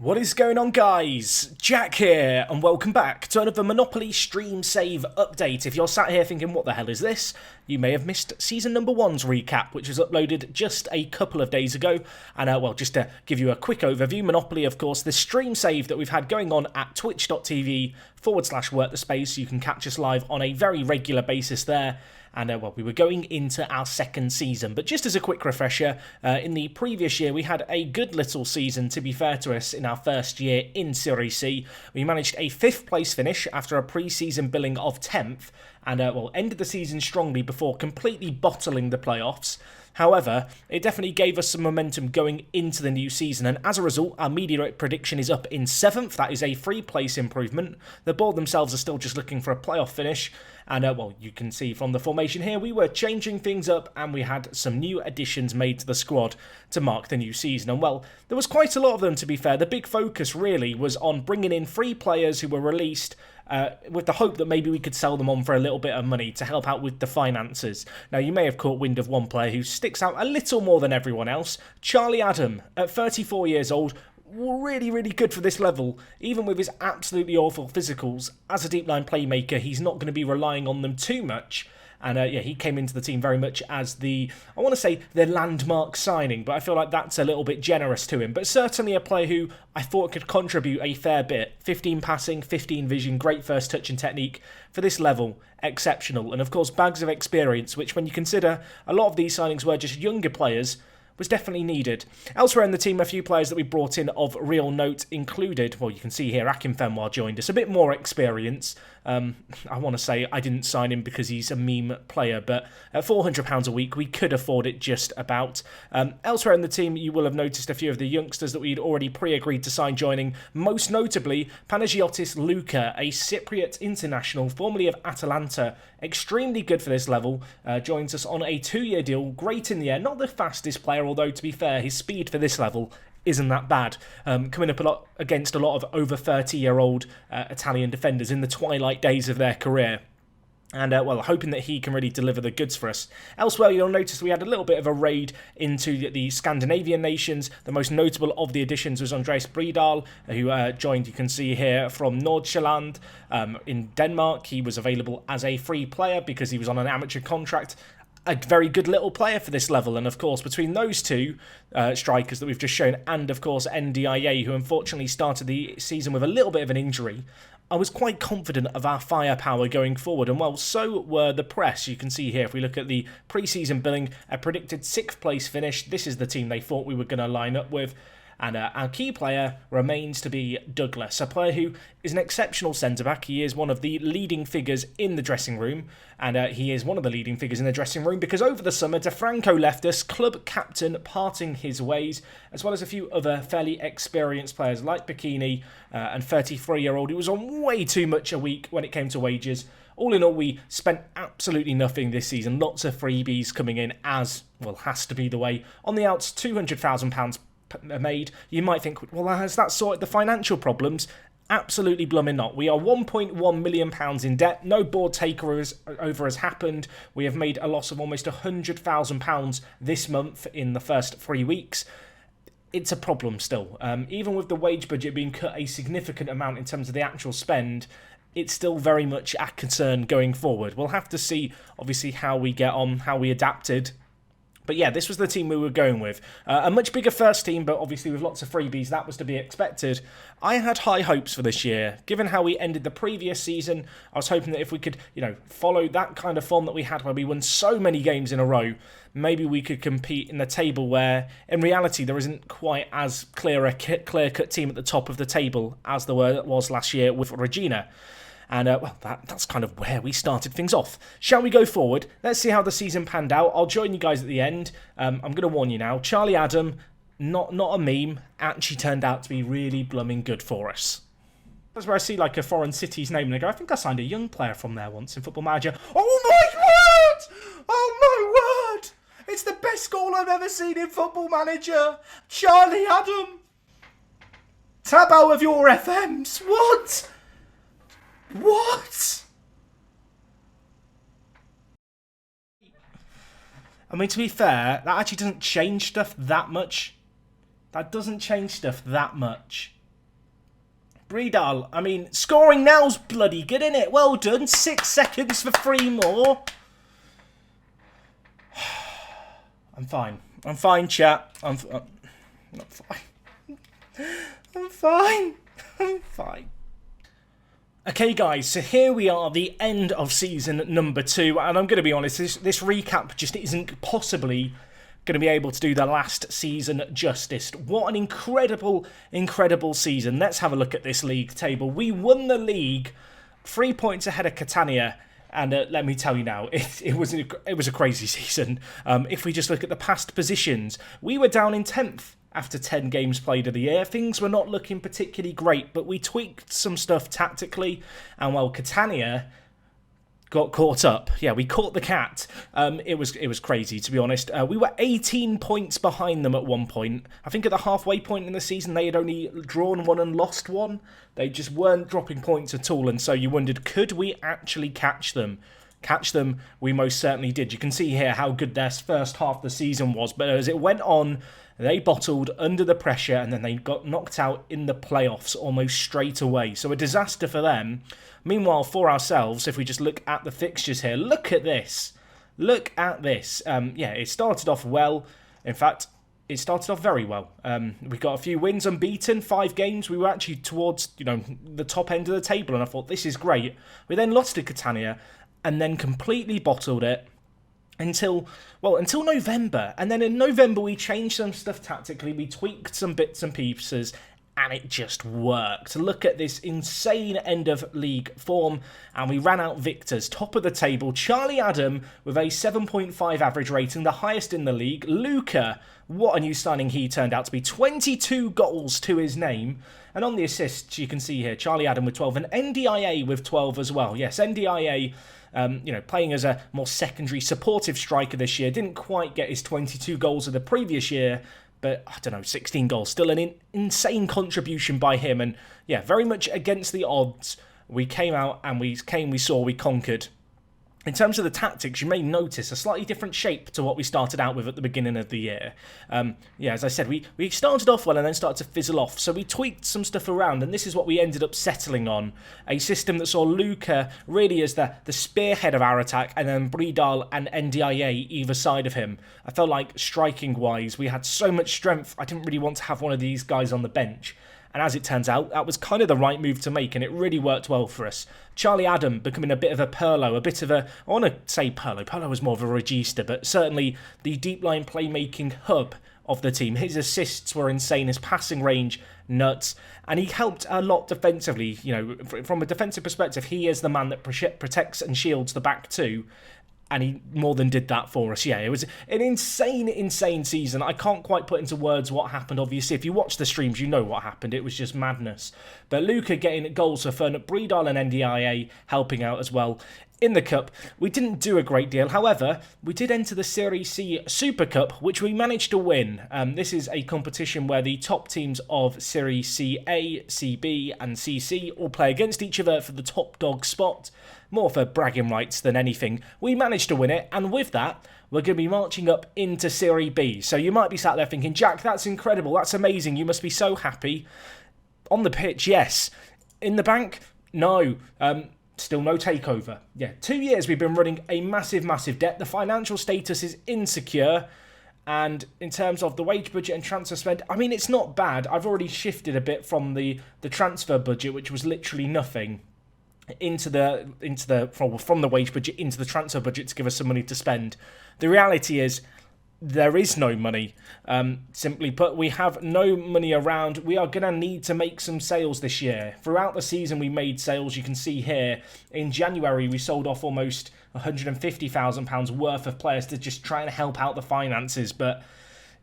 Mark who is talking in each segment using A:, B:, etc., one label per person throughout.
A: What is going on, guys? Jack here, and welcome back to another Monopoly Stream Save update. If you're sat here thinking, what the hell is this? You may have missed Season number 1's recap, which was uploaded just a couple of days ago. And, well, just to give you a quick overview, Monopoly, of course, the stream save that we've had going on at twitch.tv/WorkTheSpace. You can catch us live on a very regular basis there. And, well, we were going into our second season. But just as a quick refresher, in the previous year, we had a good little season, to be fair to us, in our first year in Serie C. We managed a 5th place finish after a pre-season billing of 10th. And, well, ended the season strongly before completely bottling the playoffs. However, it definitely gave us some momentum going into the new season, and as a result, our media prediction is up in 7th. That is a 3-place improvement. The board themselves are still just looking for a playoff finish, and well, you can see from the formation here, we were changing things up, and we had some new additions made to the squad to mark the new season. And well, there was quite a lot of them, to be fair. The big focus really was on bringing in 3 players who were released with the hope that maybe we could sell them on for a little bit of money to help out with the finances. Now, you may have caught wind of one player who sticks out a little more than everyone else. Charlie Addons, at 34 years old, really, really good for this level. Even with his absolutely awful physicals, as a deep line playmaker, he's not going to be relying on them too much. And yeah, he came into the team very much as the, I want to say, the landmark signing, but I feel like that's a little bit generous to him. But certainly a player who I thought could contribute a fair bit. 15 passing, 15 vision, great first touch and technique for this level, exceptional. And of course, bags of experience, which when you consider a lot of these signings were just younger players, was definitely needed. Elsewhere in the team, a few players that we brought in of real note included, well, you can see here, Akinfenwa joined us, a bit more experience. I want to say I didn't sign him because he's a meme player, but at £400 a week, we could afford it just about. Elsewhere in the team, you will have noticed a few of the youngsters that we'd already pre-agreed to sign joining, most notably Panagiotis Luka, a Cypriot international, formerly of Atalanta, extremely good for this level, joins us on a 2-year deal, great in the air, not the fastest player, although to be fair, his speed for this level isn't that bad. Coming up a lot against a lot of over 30-year-old Italian defenders in the twilight days of their career. And, well, hoping that he can really deliver the goods for us. Elsewhere, you'll notice we had a little bit of a raid into the Scandinavian nations. The most notable of the additions was Andreas Bredal, who joined, you can see here, from Nordsjælland in Denmark. He was available as a free player because he was on an amateur contract. A very good little player for this level, and of course between those two strikers that we've just shown, and of course NDIA, who unfortunately started the season with a little bit of an injury, I was quite confident of our firepower going forward, and well, so were the press. You can see here, if we look at the pre-season billing, a predicted 6th place finish. This is the team they thought we were going to line up with. And our key player remains to be Douglas, a player who is an exceptional centre-back. He is one of the leading figures in the dressing room, and he is one of the leading figures in the dressing room because over the summer, DeFranco left us, club captain parting his ways, as well as a few other fairly experienced players like Bikini and 33-year-old, who was on way too much a week when it came to wages. All in all, we spent absolutely nothing this season. Lots of freebies coming in, as, well, has to be the way. On the outs, £200,000 made. You might think, well, has that sorted the financial problems? Absolutely blooming not. We are £1.1 million in debt. No board takeover has happened. We have made a loss of almost £100,000 this month in the first 3 weeks. It's a problem still. Even with the wage budget being cut a significant amount in terms of the actual spend, it's still very much a concern going forward. We'll have to see, obviously, how we get on, how we adapted. But yeah, this was the team we were going with. A much bigger first team, but obviously with lots of freebies, that was to be expected. I had high hopes for this year. Given how we ended the previous season, I was hoping that if we could, follow that kind of form that we had where we won so many games in a row, maybe we could compete in the table where, in reality, there isn't quite as clear-cut team at the top of the table as there was last year with Regina. And, well, that's kind of where we started things off. Shall we go forward? Let's see how the season panned out. I'll join you guys at the end. I'm going to warn you now. Charlie Addams, not a meme, actually turned out to be really blooming good for us. That's where I see, like, a foreign city's name, and I go, I think I signed a young player from there once in Football Manager. Oh, my word! Oh, my word! It's the best goal I've ever seen in Football Manager. Charlie Addams. Tab out of your FMs. What? What? I mean, to be fair, that actually doesn't change stuff that much. That doesn't change stuff that much. Bredal, I mean, scoring now's bloody good, isn't it? Well done. 6 seconds for 3 more. I'm fine. I'm fine, chat. I'm not fine. I'm fine. I'm fine. Okay, guys, so here we are, the end of season number 2, and I'm going to be honest, this recap just isn't possibly going to be able to do the last season justice. What an incredible, incredible season. Let's have a look at this league table. We won the league 3 points ahead of Catania, and let me tell you now, it was a crazy season. If we just look at the past positions, we were down in 10th. After 10 games played of the year, things were not looking particularly great, but we tweaked some stuff tactically, and while Catania got caught up. Yeah, we caught the cat. It was crazy, to be honest. We were 18 points behind them at one point. I think at the halfway point in the season, they had only drawn 1 and lost 1. They just weren't dropping points at all, and so you wondered, could we actually catch them? Catch them, we most certainly did. You can see here how good their first half of the season was, but as it went on, they bottled under the pressure, and then they got knocked out in the playoffs almost straight away. So a disaster for them. Meanwhile, for ourselves, if we just look at the fixtures here, look at this. Look at this. Yeah, it started off well. In fact, it started off very well. We got a few wins, unbeaten, 5 games. We were actually towards, the top end of the table, and I thought, this is great. We then lost to Catania, and then completely bottled it. Until November. And then in November, we changed some stuff tactically. We tweaked some bits and pieces, and it just worked. Look at this insane end of league form, and we ran out victors. Top of the table, Charlie Adam with a 7.5 average rating, the highest in the league. Luca, what a new signing he turned out to be. 22 goals to his name. And on the assists, you can see here, Charlie Adam with 12, and NDIA with 12 as well. Yes, NDIA... playing as a more secondary supportive striker this year. Didn't quite get his 22 goals of the previous year, but, 16 goals. Still an insane contribution by him. And, yeah, very much against the odds. We came out and we saw, we conquered. In terms of the tactics, you may notice a slightly different shape to what we started out with at the beginning of the year. As I said, we started off well and then started to fizzle off, so we tweaked some stuff around, and this is what we ended up settling on. A system that saw Luca really as the spearhead of our attack, and then Bredal and NDIA either side of him. I felt like, striking-wise, we had so much strength, I didn't really want to have one of these guys on the bench. And as it turns out, that was kind of the right move to make, and it really worked well for us. Charlie Adam becoming a bit of a Pirlo, I want to say Pirlo. Pirlo was more of a regista, but certainly the deep line playmaking hub of the team. His assists were insane, his passing range, nuts, and he helped a lot defensively. From a defensive perspective, he is the man that protects and shields the back two. And he more than did that for us. Yeah, it was an insane, insane season. I can't quite put into words what happened, obviously. If you watch the streams, you know what happened. It was just madness. But Luca getting goals for fun, Bredal and NDIA helping out as well. In the Cup, we didn't do a great deal. However, we did enter the Serie C Super Cup, which we managed to win. This is a competition where the top teams of Serie C A, CB and CC all play against each other for the top dog spot. More for bragging rights than anything. We managed to win it, and with that, we're going to be marching up into Serie B. So you might be sat there thinking, Jack, that's incredible, that's amazing, you must be so happy. On the pitch, yes. In the bank, no. Still no takeover. Yeah, 2 years we've been running a massive, massive debt. The financial status is insecure. And in terms of the wage budget and transfer spend, it's not bad. I've already shifted a bit from the transfer budget, which was literally nothing, from the wage budget into the transfer budget to give us some money to spend. The reality is there is no money. Simply put, we have no money around. We are going to need to make some sales this year. Throughout the season we made sales. You can see here in January we sold off almost £150,000 worth of players to just try and help out the finances, but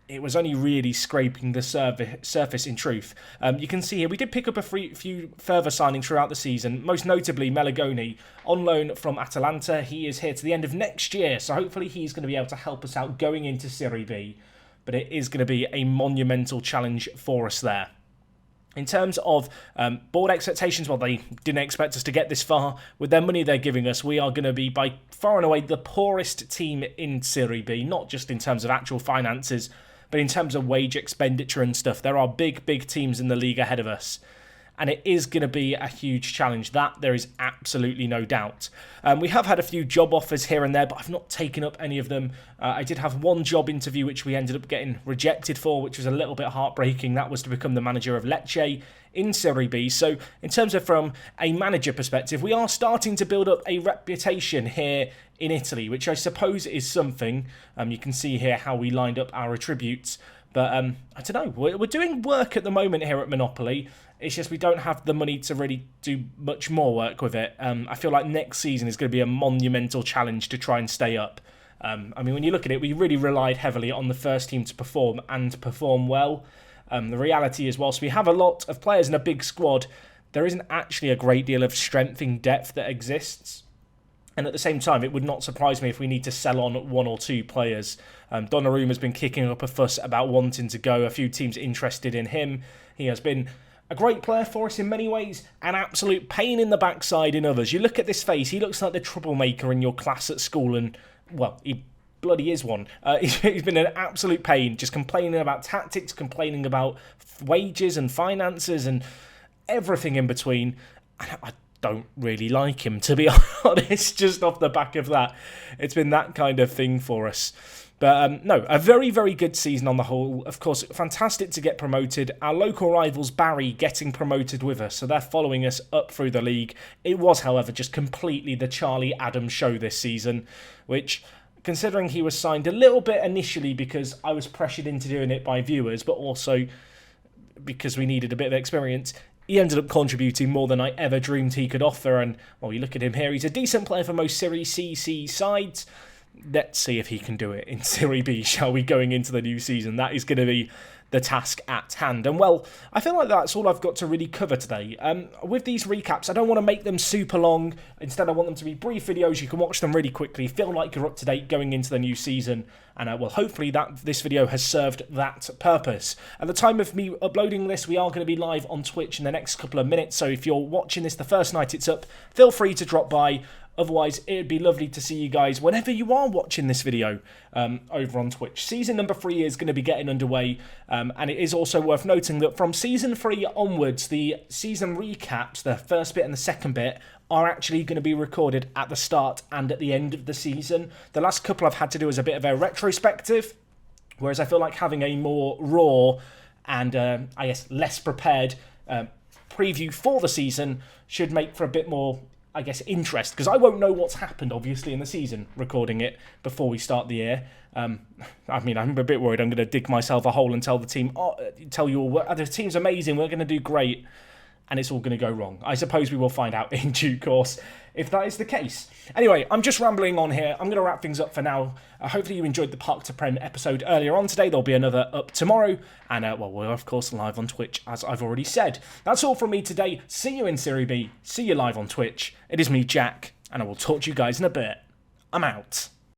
A: it was only really scraping the surface in truth. You can see here, we did pick up a few further signings throughout the season, most notably Meligoni, on loan from Atalanta. He is here to the end of next year, so hopefully he's going to be able to help us out going into Serie B. But it is going to be a monumental challenge for us there. In terms of board expectations, well, they didn't expect us to get this far. With their money they're giving us, we are going to be by far and away the poorest team in Serie B, not just in terms of actual finances, but in terms of wage expenditure and stuff. There are big, big teams in the league ahead of us. and it is going to be a huge challenge. That there is absolutely no doubt. We have had a few job offers here and there, but I've not taken up any of them. I did have one job interview which we ended up getting rejected for, which was a little bit heartbreaking. That was to become the manager of Lecce in Serie B. So in terms of from a manager perspective, we are starting to build up a reputation here in Italy, which I suppose is something. You can see here how we lined up our attributes. But I don't know, we're doing work at the moment here at Monopoli. It's just we don't have the money to really do much more work with it. I feel like next season is going to be a monumental challenge to try and stay up. I mean, when you look at it, we really relied heavily on the first team to perform and perform well. The reality is, whilst we have a lot of players in a big squad, there isn't actually a great deal of strength in depth that exists. And at the same time, it would not surprise me if we need to sell on one or two players. Donnarumma's been kicking up a fuss about wanting to go. A few teams interested in him. He has been a great player for us in many ways, an absolute pain in the backside in others. You look at this face, he looks like the troublemaker in your class at school, and, well, he bloody is one. He's been an absolute pain, just complaining about tactics, complaining about wages and finances and everything in between. I don't really like him, to be honest, just off the back of that. It's been that kind of thing for us. But no, a very, very good season on the whole. Of course, fantastic to get promoted. Our local rivals, Barry, getting promoted with us, so they're following us up through the league. It was, however, just completely the Charlie Addons show this season, which, considering he was signed a little bit initially because I was pressured into doing it by viewers, but also because we needed a bit of experience, he ended up contributing more than I ever dreamed he could offer. And, well, you look at him here, he's a decent player for most Serie C sides. Let's see if he can do it in Serie B, shall we, going into the new season. That is going to be the task at hand. And, well, I feel like that's all I've got to really cover today. With these recaps, I don't want to make them super long. Instead, I want them to be brief videos. You can watch them really quickly, feel like you're up to date going into the new season. And, well, hopefully this video has served that purpose. At the time of me uploading this, we are going to be live on Twitch in the next couple of minutes. So if you're watching this the first night it's up, feel free to drop by. Otherwise, it'd be lovely to see you guys whenever you are watching this video over on Twitch. Season number 3 is going to be getting underway, and it is also worth noting that from Season 3 onwards, the season recaps, the first bit and the second bit, are actually going to be recorded at the start and at the end of the season. The last couple I've had to do as a bit of a retrospective, whereas I feel like having a more raw and, I guess, less prepared preview for the season should make for a bit more, I guess, interest, because I won't know what's happened, obviously, in the season, recording it before we start the year. I mean, I'm a bit worried I'm going to dig myself a hole and tell the team, tell you all, the team's amazing, we're going to do great, and it's all going to go wrong. I suppose we will find out in due course if that is the case. Anyway, I'm just rambling on here. I'm going to wrap things up for now. Hopefully you enjoyed the Park to Prem episode earlier on today. There'll be another up tomorrow. And, well, we're, of course, live on Twitch, as I've already said. That's all from me today. See you in Serie B. See you live on Twitch. It is me, Jack, and I will talk to you guys in a bit. I'm out.